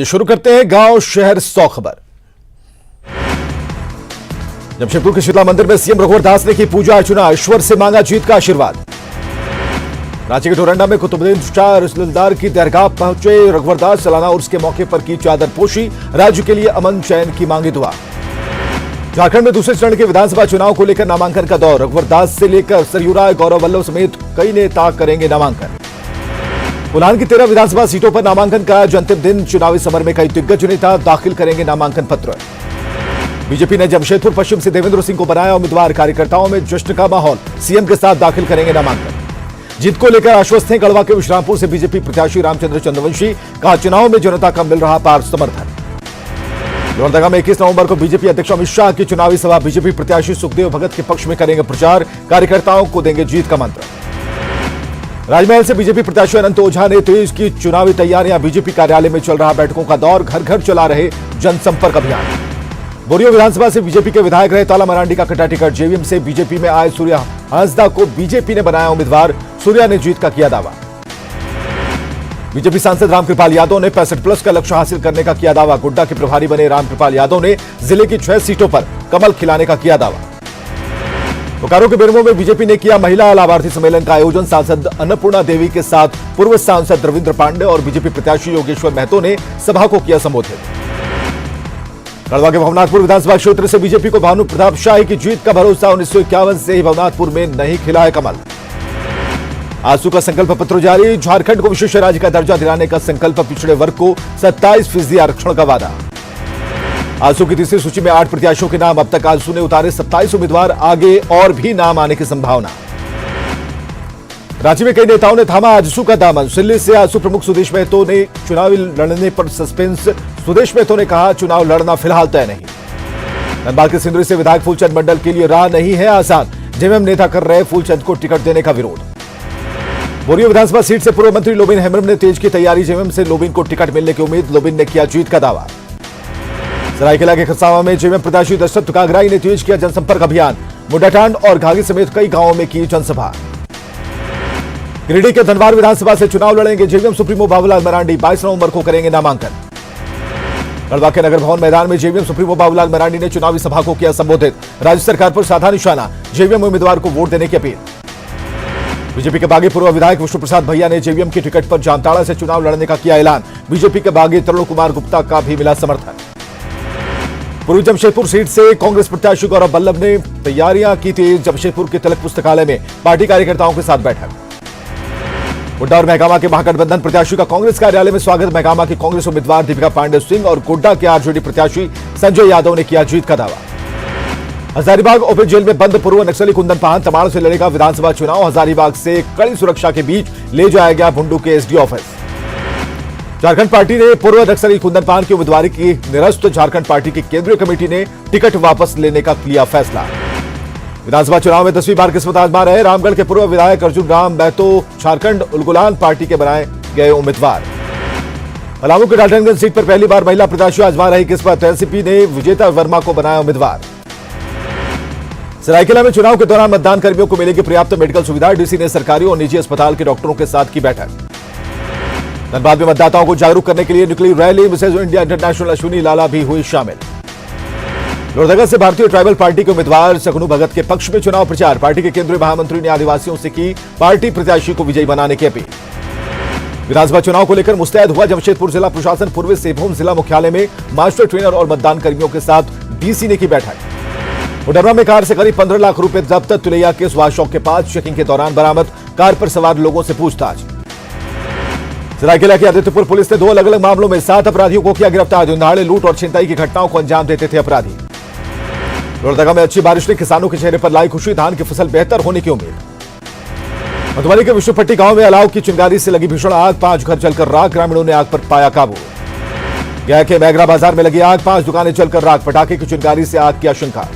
शुरू करते हैं गांव शहर 100 खबर। जमशेदपुर के शीतला मंदिर में सीएम रघुवर दास ने की पूजा अर्चना, ईश्वर से मांगा जीत का आशीर्वाद। रांची के डोरंडा में कुतुबुद्दीन शाह रसूलदार की दरगाह पहुंचे रघुवर दास, सालाना उर्स के मौके पर की चादर पोशी, राज्य के लिए अमन चैन की मांगी दुआ। झारखंड में दूसरे चरण के विधानसभा चुनाव को लेकर नामांकन का दौर, रघुवर दास से लेकर सरयू राय, गौरव वल्लभ समेत कई नेता करेंगे नामांकन। उलान की 13 विधानसभा सीटों पर नामांकन का आज अंतिम दिन, चुनावी समर में कई दिग्गज नेता दाखिल करेंगे नामांकन पत्र। बीजेपी ने जमशेदपुर पश्चिम से देवेंद्र सिंह को बनाया उम्मीदवार, कार्यकर्ताओं में जश्न का माहौल, सीएम के साथ दाखिल करेंगे नामांकन। जीत को लेकर आश्वस्त हैं गढ़वा के विश्रामपुर से बीजेपी प्रत्याशी रामचंद्र चंद्रवंशी, कहा चुनाव में जनता का मिल रहा पार समर्थन। लोहरदगा में 21 नवंबर को बीजेपी अध्यक्ष अमित शाह की चुनावी सभा, बीजेपी प्रत्याशी सुखदेव भगत के पक्ष में करेंगे प्रचार, कार्यकर्ताओं को देंगे जीत का मंत्र। राजमहल से बीजेपी प्रत्याशी अनंत ओझा ने तेज की चुनावी तैयारियां, बीजेपी कार्यालय में चल रहा बैठकों का दौर, घर घर चला रहे जनसंपर्क अभियान। बोरियो विधानसभा से बीजेपी के विधायक रहे ताला मरांडी का कटा टिकट, जेवीएम से बीजेपी में आए सूर्या हांसदा को बीजेपी ने बनाया उम्मीदवार, सूर्या ने जीत का किया दावा। बीजेपी सांसद रामकृपाल यादव ने 65+ का लक्ष्य हासिल करने का किया दावा, गोड्डा के प्रभारी बने रामकृपाल यादव ने जिले की 6 सीटों पर कमल खिलाने का किया दावा। बोकारो के बेरमो में बीजेपी ने किया महिला लाभार्थी सम्मेलन का आयोजन, सांसद अन्नपूर्णा देवी के साथ पूर्व सांसद रविंद्र पांडे और बीजेपी प्रत्याशी योगेश्वर महतो ने सभा को किया संबोधित। गढ़वा के भवनाथपुर विधानसभा क्षेत्र से बीजेपी को भानु प्रताप शाही की जीत का भरोसा, 1951 से ही भवनाथपुर में नहीं खिला है कमल। आजसू का संकल्प पत्र जारी, झारखंड को विशेष राज्य का दर्जा दिलाने का संकल्प, पिछड़े वर्ग को 27% आरक्षण का वादा। आजसू की तीसरी सूची में 8 प्रत्याशियों के नाम, अब तक आजसू ने उतारे 27 उम्मीदवार, आगे और भी नाम आने की संभावना। रांची में कई नेताओं ने थामा आजसू का दामन, दिल्ली से आजसू प्रमुख सुदेश महतो ने चुनावी लड़ने पर सस्पेंस, सुदेश महतो ने कहा चुनाव लड़ना फिलहाल तय नहीं। धनबाद के सिंदरी से विधायक फूलचंद मंडल के लिए राह नहीं है आसान, जेएमएम नेता कर रहे फूलचंद को टिकट देने का विरोध। बोरियो विधानसभा सीट से पूर्व मंत्री लोबिन हेम्ब्रम ने तेज की तैयारी, जेएमएम से लोबिन को टिकट मिलने की उम्मीद, लोबिन ने किया जीत का दावा। सरायकेला के खरसावां में जेएमएम प्रत्याशी दशरथ कागराई ने तेज किया जनसंपर्क अभियान, मुंडाटांड और घाघी समेत कई गांवों में की जनसभा। गिरिडीह के धनवार विधानसभा से चुनाव लड़ेंगे जेवीएम सुप्रीमो बाबूलाल मरांडी, 22 नवंबर को करेंगे नामांकन। गढ़वा के नगर भवन मैदान में जेवीएम सुप्रीमो बाबूलाल मरांडी ने चुनावी सभा को किया संबोधित, राज्य सरकार पर साधा निशाना, जेवीएम उम्मीदवार को वोट देने की अपील। बीजेपी के बागी पूर्व विधायक विष्णु प्रसाद भैया ने जेवीएम की टिकट पर जामताड़ा से चुनाव लड़ने का किया ऐलान, बीजेपी के बागी तरुण कुमार गुप्ता का भी मिला समर्थन। पूर्वी जमशेदपुर सीट से कांग्रेस प्रत्याशी गौरव वल्लभ ने तैयारियां की थी, जमशेदपुर के तिलक पुस्तकालय में पार्टी कार्यकर्ताओं के साथ बैठक। गोड्डा और महगामा के महागठबंधन प्रत्याशी का कांग्रेस कार्यालय में स्वागत, महगामा की कांग्रेस उम्मीदवार दीपिका पांडे सिंह और गोड्डा के आरजेडी प्रत्याशी संजय यादव ने किया जीत का दावा। हजारीबाग ओपन जेल में बंद पूर्व नक्सली कुंदन पाहन तमाड़ से लड़ेगा विधानसभा चुनाव, हजारीबाग से कड़ी सुरक्षा के बीच ले जाया गया भुंडू के एसडी ऑफिस। झारखंड पार्टी ने पूर्व नक्सली कुंदन पाहन की उम्मीदवारी की निरस्त, झारखंड पार्टी की केंद्रीय कमेटी ने टिकट वापस लेने का किया फैसला। विधानसभा चुनाव में 10वीं बार किस्मत आजमा रहे रामगढ़ के पूर्व विधायक अर्जुन राम महतो, झारखंड उलगुलान पार्टी के बनाए गए उम्मीदवार। पलामू के डाल्टनगंज सीट पर पहली बार महिला प्रत्याशी आजमा रही किस्मत, एनसीपी ने विजेता वर्मा को बनाया उम्मीदवार। सरायकेला में चुनाव के दौरान मतदान कर्मियों को मिलेगी पर्याप्त मेडिकल सुविधा, डीसी ने सरकारी और निजी अस्पताल के डॉक्टरों के साथ की बैठक। धनबाद में मतदाताओं को जागरूक करने के लिए निकली rally, Mrs India international Ashwini Lala भी हुई शामिल। लोहरदगा से भारतीय ट्राइबल पार्टी के उम्मीदवार सकनू भगत के पक्ष में चुनाव प्रचार, पार्टी के केंद्रीय महामंत्री ने आदिवासियों से की पार्टी प्रत्याशी को विजयी बनाने की अपील। विधानसभा चुनाव को लेकर मुस्तैद हुआ जमशेदपुर जिला प्रशासन, पूर्वी सिंहभूम जिला मुख्यालय में मास्टर ट्रेनर और मतदान कर्मियों के साथ डीसी ने की बैठक। उडरमा में कार से करीब 15 लाख रुपए जब्त, तुलैया के सुभाष चौक के पास चेकिंग के दौरान बरामद, कार पर सवार लोगों से पूछताछ। सरायकेला की आदित्यपुर पुलिस ने 2 अलग अलग मामलों में 7 अपराधियों को किया गिरफ्तार, दिनदहाड़े लूट और छिनताई की घटनाओं को अंजाम देते थे अपराधी। लोहरदगा में अच्छी बारिश ने किसानों के चेहरे पर लाई खुशी, धान की फसल बेहतर होने की उम्मीद। मधुबनी के विष्णुपट्टी गांव में अलाव की चिंगारी से लगी भीषण आग, 5 घर जलकर राख, ग्रामीणों ने आग पर पाया काबू। गया के मैगरा बाजार में लगी आग, 5 दुकानें जलकर राख, पटाखे की चिंगारी से आग की आशंका।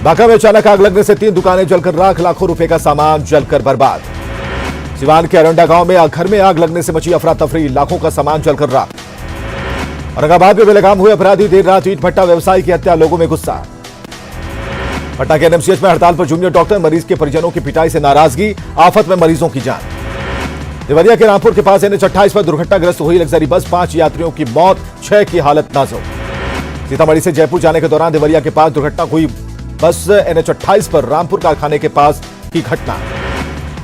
बांका में अचानक आग लगने से 3 दुकानें जलकर राख, लाखों रुपए का सामान जलकर बर्बाद। सिवान के अरंडा गांव में घर में आग लगने से मची अफरा तफरी, लाखों का सामान जलकर राख। औरंगाबाद में बेलगाम हुए अपराधी, देर रात ईंट भट्टा व्यवसायी की हत्या, लोगों में गुस्सा। पटना के एनएमसीएच में हड़ताल पर जूनियर डॉक्टर, मरीज के परिजनों की पिटाई से नाराजगी, आफत में मरीजों की जान। देवरिया के रामपुर के पास NH-28 पर दुर्घटनाग्रस्त हुई लग्जरी बस, 5 यात्रियों की मौत, 6 की हालत नाजुक। सीतामढ़ी से जयपुर जाने के दौरान देवरिया के पास दुर्घटना हुई बस NH-28 पर रामपुर कारखाने के पास की घटना।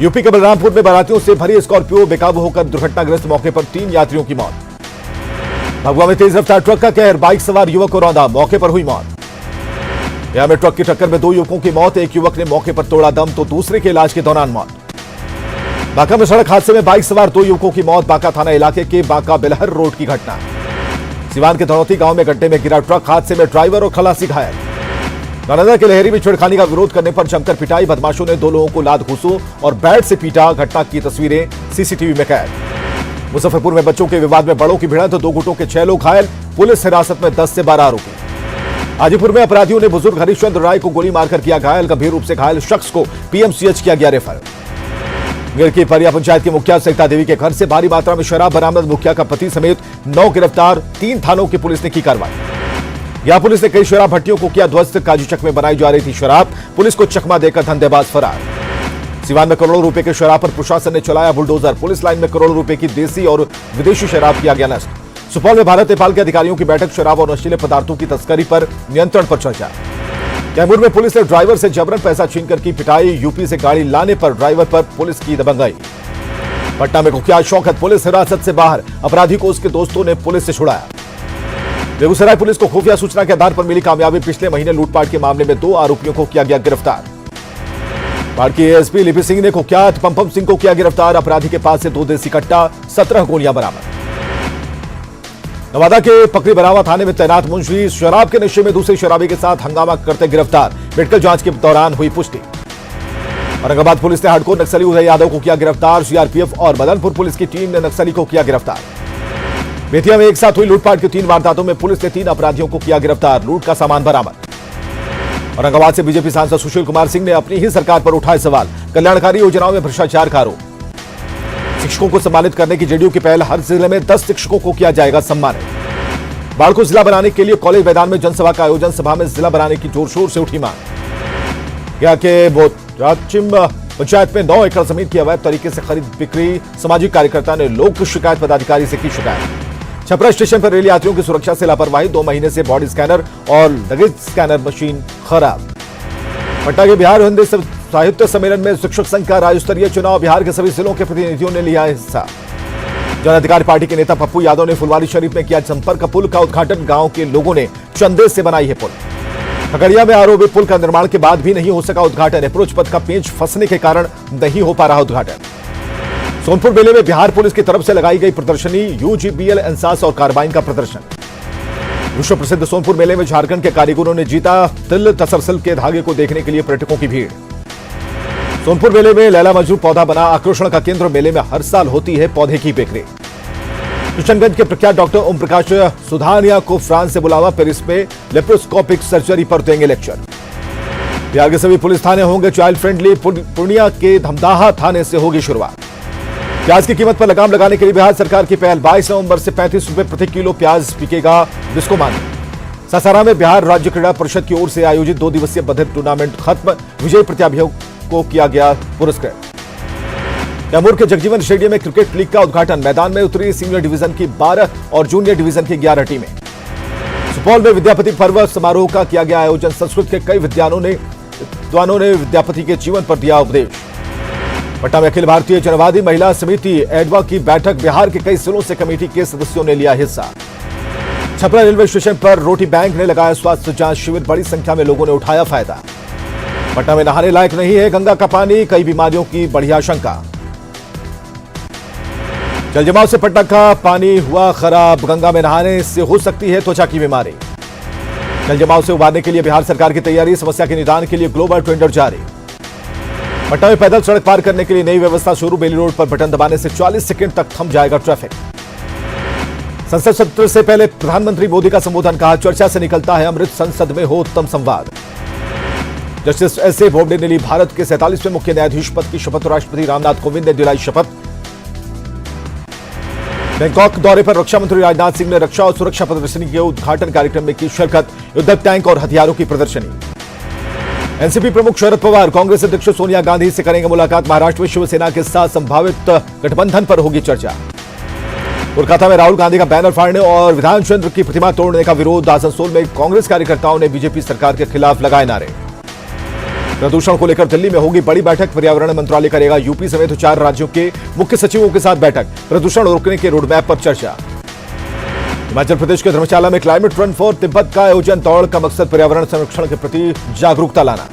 यूपी के बलरामपुर में बारातियों से भरी स्कॉर्पियो बेकाबू होकर दुर्घटनाग्रस्त, मौके पर 3 यात्रियों की मौत। भभुआ में तेज रफ्तार ट्रक का कहर, बाइक सवार युवक को रौंदा, मौके पर हुई मौत। यहां में ट्रक की टक्कर में 2 युवकों की मौत, एक युवक ने मौके पर तोड़ा दम तो दूसरे के इलाज के दौरान मौत। बांका में सड़क हादसे में बाइक सवार 2 युवकों की मौत, बांका थाना इलाके के बांका बेलहर रोड की घटना। सिवान के धनौती गांव में गड्ढे में गिरा ट्रक, हादसे में ड्राइवर और खलासी घायल। नालंदा के लहरी में छेड़खानी का विरोध करने पर जमकर पिटाई, बदमाशों ने 2 लोगों को लात घूंसों और बैट से पीटा, घटना की तस्वीरें सीसीटीवी में कैद। मुजफ्फरपुर में बच्चों के विवाद में बड़ों की भिड़ंत, 2 गुटों के 6 लोग घायल, पुलिस हिरासत में 10 से 12 आरोपी। हाजीपुर में अपराधियों ने बुजुर्ग हरिश्चंद्र राय को गोली मारकर किया घायल, गंभीर रूप से घायल शख्स को पीएमसीएच किया गया रेफर। गिर की परिया पंचायत की मुखिया सरिता देवी के घर से भारी मात्रा में शराब बरामद, मुखिया का पति समेत 9 गिरफ्तार, 3 थानों की पुलिस ने की कार्रवाई। यहां पुलिस ने कई शराब भट्टियों को किया ध्वस्त, काजूचक में बनाई जा रही थी शराब, पुलिस को चकमा देकर धंधेबाज फरार। सिवान में करोड़ों रुपए के शराब पर प्रशासन ने चलाया बुलडोजर, पुलिस लाइन में करोड़ों रुपए की देसी और विदेशी शराब किया गया नष्ट। सुपौल में भारत नेपाल के अधिकारियों की बैठक, शराब और नशीले पदार्थों की तस्करी पर नियंत्रण पर चर्चा। कैमूर में पुलिस ने ड्राइवर से जबरन पैसा छीनकर की पिटाई, यूपी से गाड़ी लाने पर ड्राइवर पर पुलिस की दबंगई। पटना में कुख्यात शौकत पुलिस हिरासत से बाहर, अपराधी को उसके दोस्तों ने पुलिस से छुड़ाया। बेगूसराय पुलिस को खुफिया सूचना के आधार पर मिली कामयाबी, पिछले महीने लूटपाट के मामले में 2 आरोपियों को किया गया गिरफ्तार। बाढ़ की एएसपी लिपि सिंह ने कुख्यात पम्पम सिंह को किया गिरफ्तार, अपराधी के पास से 2 देसी कट्टा, 17 गोलियां बरामद। नवादा के पकड़ी बरावा थाने में तैनात मुंशी शराब के नशे में दूसरे शराबी के साथ हंगामा करते गिरफ्तार, मेडिकल जांच के दौरान हुई पुष्टि। औरंगाबाद पुलिस ने हार्डकोर नक्सली उदय यादव को किया गिरफ्तार, सीआरपीएफ और मदनपुर पुलिस की टीम ने नक्सली को किया गिरफ्तार। बेतिया में एक साथ हुई लूटपाट की 3 वारदातों में पुलिस ने 3 अपराधियों को किया गिरफ्तार, लूट का सामान बरामद। औरंगाबाद से बीजेपी सांसद सुशील कुमार सिंह ने अपनी ही सरकार पर उठाए सवाल, कल्याणकारी योजनाओं में भ्रष्टाचार का आरोप। शिक्षकों को सम्मानित करने की जेडीयू की पहल, हर जिले में 10 शिक्षकों को किया जाएगा सम्मानित। बाढ़ को जिला बनाने के लिए कॉलेज मैदान में जनसभा का आयोजन, सभा में जिला बनाने की जोर शोर से उठी मांग। गया के बोचाचिम पंचायत में 9 एकड़ जमीन की अवैध तरीके से खरीद बिक्री, सामाजिक कार्यकर्ता ने लोक शिकायत पदाधिकारी से की शिकायत। छपरा स्टेशन पर रेल यात्रियों की सुरक्षा से लापरवाही, 2 महीने से बॉडी स्कैनर और लगेज स्कैनर मशीन खराब। पटना के बिहार हिंदी साहित्य सम्मेलन में शिक्षक संघ का राज्य स्तरीय चुनाव, बिहार के सभी जिलों के प्रतिनिधियों ने लिया हिस्सा। जन अधिकार पार्टी के नेता पप्पू यादव ने फुलवारी शरीफ में किया संपर्क पुल का उद्घाटन, गांव के लोगों ने चंदे से बनाई है पुल। खगड़िया में आरोपित पुल का निर्माण के बाद भी नहीं हो सका उद्घाटन, अप्रोच पथ का पेंच फंसने के कारण नहीं हो पा रहा उद्घाटन। सोनपुर मेले में बिहार पुलिस की तरफ से लगाई गई प्रदर्शनी, यूजीबीएल एहसास और कार्बाइन का प्रदर्शन। विश्व प्रसिद्ध सोनपुर मेले में झारखंड के कारीगरों ने जीता, तिल तसलसल के धागे को देखने के लिए पर्यटकों की भीड़। सोनपुर मेले में लैला मजनू पौधा बना आकर्षण का केंद्र, मेले में हर साल होती है पौधे की बिक्री। किशनगंज के प्रख्यात डॉक्टर ओम प्रकाश सुधानिया को फ्रांस से बुलावा, पेरिस में लेप्रोस्कोपिक सर्जरी पर देंगे लेक्चर। बिहार के सभी पुलिस थाने होंगे चाइल्ड फ्रेंडली, पूर्णिया के धमदाहा थाने से होगी शुरुआत। प्याज की कीमत पर लगाम लगाने के लिए बिहार सरकार की पहल, 22 नवंबर से 35 रुपए प्रति किलो प्याज बिकेगा बिस्कोमान। सासाराम में बिहार राज्य क्रीड़ा परिषद की ओर से आयोजित 2 दिवसीय बधिर टूर्नामेंट खत्म, विजयी प्रतिभागियों को किया गया पुरस्कृत। कैमूर के जगजीवन स्टेडियम में क्रिकेट लीग का उद्घाटन, मैदान में उतरी सीनियर डिवीजन की 12 और जूनियर डिवीजन की 11 टीमें। सुपौल में विद्यापति पर्व समारोह का किया गया आयोजन, संस्कृत के कई विद्वानों ने विद्यापति के जीवन पर दिया उपदेश। पटना में अखिल भारतीय जनवादी महिला समिति एडवा की बैठक, बिहार के कई जिलों से कमेटी के सदस्यों ने लिया हिस्सा। छपरा रेलवे स्टेशन पर रोटी बैंक ने लगाया स्वास्थ्य जांच शिविर, बड़ी संख्या में लोगों ने उठाया फायदा। पटना में नहाने लायक नहीं है गंगा का पानी, कई बीमारियों की बढ़ी आशंका। जल जमाव से पटना का पानी हुआ खराब, गंगा में नहाने से हो सकती है त्वचा की बीमारी। जल जमाव से उबारने के लिए बिहार सरकार की तैयारी, समस्या के निदान के लिए ग्लोबल टेंडर जारी। पटना में पैदल सड़क पार करने के लिए नई व्यवस्था शुरू, बेली रोड पर बटन दबाने से 40 सेकंड तक थम जाएगा ट्रैफिक। संसद सत्र से पहले प्रधानमंत्री मोदी का संबोधन, कहा चर्चा से निकलता है अमृत, संसद में हो उत्तम संवाद। जस्टिस एस.ए. बोबडे ने ली भारत के 47वें मुख्य न्यायाधीश पद की शपथ, राष्ट्रपति रामनाथ कोविंद ने दिलाई शपथ। बैंकॉक दौरे पर रक्षा मंत्री राजनाथ सिंह ने रक्षा और सुरक्षा प्रदर्शनी के उद्घाटन कार्यक्रम में की शिरकत, युद्धक टैंक और हथियारों की प्रदर्शनी। एनसीपी प्रमुख शरद पवार कांग्रेस अध्यक्ष सोनिया गांधी से करेंगे मुलाकात। महाराष्ट्र में शिवसेना के साथ संभावित गठबंधन पर होगी चर्चा। कोलकाता में राहुल गांधी का बैनर फाड़ने और विधानचंद्र की प्रतिमा तोड़ने का विरोध। आसनसोल में कांग्रेस कार्यकर्ताओं ने बीजेपी सरकार के खिलाफ लगाए नारे। प्रदूषण को लेकर दिल्ली में होगी बड़ी बैठक। पर्यावरण मंत्रालय करेगा यूपी समेत 4 राज्यों के मुख्य सचिवों के साथ बैठक। प्रदूषण रोकने के रोडमैप पर चर्चा। हिमाचल प्रदेश के धर्मशाला में क्लाइमेट रन फॉर तिब्बत का आयोजन। दौड़ का मकसद पर्यावरण संरक्षण के प्रति जागरूकता लाना।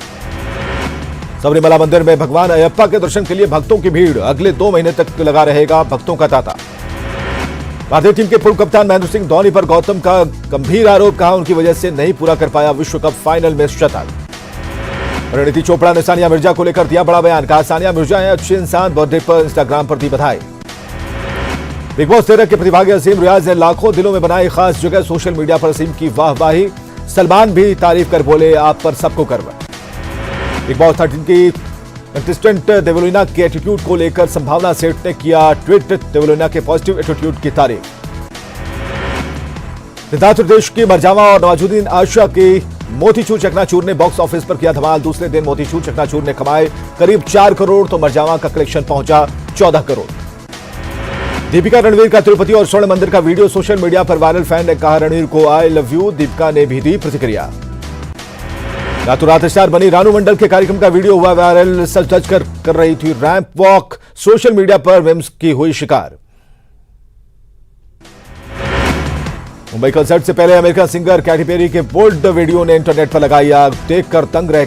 सबरीमला मंदिर में भगवान अयप्पा के दर्शन के लिए भक्तों की भीड़। अगले 2 महीने तक लगा रहेगा भक्तों का तांता। भारतीय टीम के पूर्व कप्तान महेंद्र सिंह धोनी पर गौतम का गंभीर आरोप। कहा उनकी वजह से नहीं पूरा कर पाया विश्व कप फाइनल में शतक। परिणीति चोपड़ा ने सानिया मिर्जा को लेकर दिया बड़ा बयान। कहा सानिया मिर्जा है अच्छी इंसान। बर्थडे पर इंस्टाग्राम पर दी बधाई। बिग बॉस 13 के प्रतिभागी असीम रियाज ने लाखों दिलों में बनाई खास जगह। सोशल मीडिया पर असीम की वाहवाही। सलमान भी तारीफ कर बोले आप पर सबको गर्व। बिग बॉस 13 की कंटेस्टेंट देवोलीना के एटीट्यूड को लेकर संभावना सेठ ने किया ट्वीट। देवोलीना के पॉजिटिव एटीट्यूड की तारीफ। सिद्धार्थ प्रदेश की मरजावा और नवाजुद्दीन आशा की मोतीचूर चकनाचूर ने बॉक्स ऑफिस पर किया धमाल। दूसरे दिन मोतीचूर चकनाचूर ने कमाए करीब 4 करोड़ तो मरजावा का कलेक्शन पहुंचा 14 करोड़। दीपिका रणवीर का तिरुपति और स्वर्ण मंदिर का वीडियो सोशल मीडिया पर वायरल। फैन ने कहा रणवीर को आई लव यू। दीपिका ने भी दी प्रतिक्रिया। रातों रात स्टार बनी रानू मंडल के कार्यक्रम का वीडियो हुआ वायरल। सच धज कर रही थी रैंप वॉक। सोशल मीडिया पर मेम्स की हुई शिकार। मुंबई कंसर्ट से पहले अमेरिकन सिंगर कैटी पेरी के बोल्ड वीडियो ने इंटरनेट पर लगाई आग। देखकर तंग रह